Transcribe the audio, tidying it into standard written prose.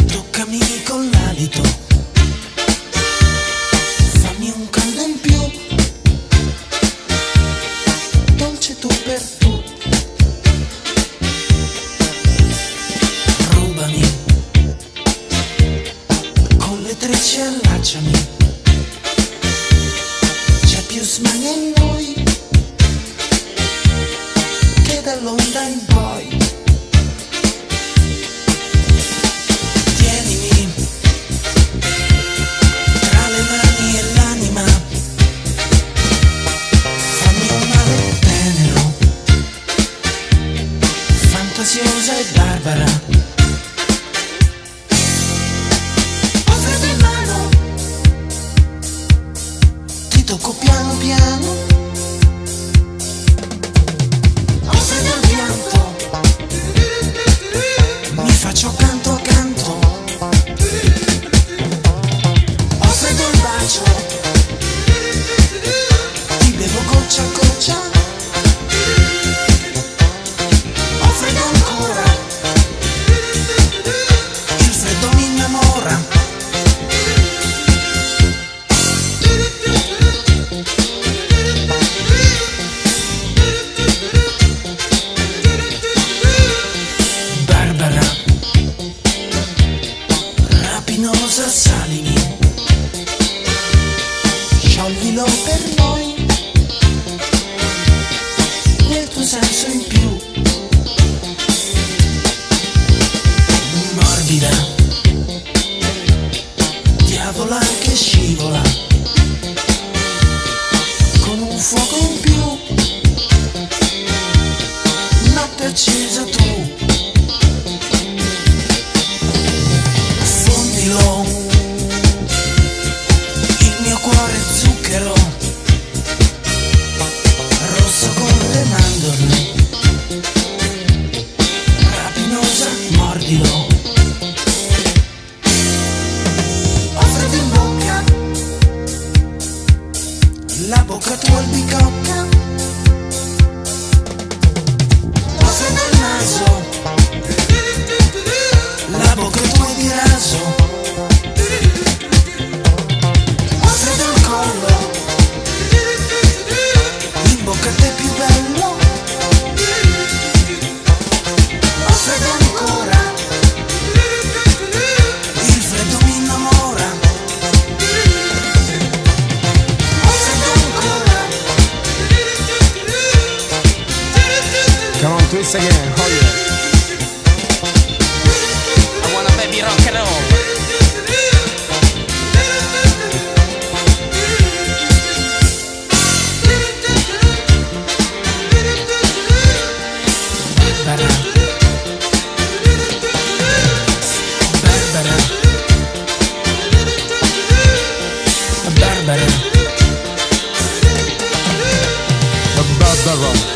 toccami con l'alito, fammi un caldo in più, dolce tu per tu, rubami, con le trecce allacciami, c'è più smania in noi che dall'onda in poi. Tienimi tra le mani e l'anima, fammi un male tenero, fantasiosa e barbara. Ho freddo in mano, ti tocco piano piano. Ho freddo al pianto, mi faccio canto a canto. Ho freddo al bacio, ti bevo goccia a goccia. Ho freddo ancora, il freddo mi innamora. Barbara, rapinosa, salimi, scioglilo per noi, nel tuo senso in più. Morbida, diavola che scivola, con un fuoco in più, notte accesa tu. Fondilo, il mio cuore zucchero, rosso con le mandorle, rapinosa, mordilo. Ho freddo in bocca, la bocca tua albicocca. Ho freddo al naso, la bocca tua è di raso. Ho freddo al collo, in bocca a te più bello. Ho freddo ancora, il freddo mi innamora. Ho freddo ancora. Come on, twist again, oh yeah. I wanna baby rock and roll. Barbara, Barbara, Barbara. Barbara.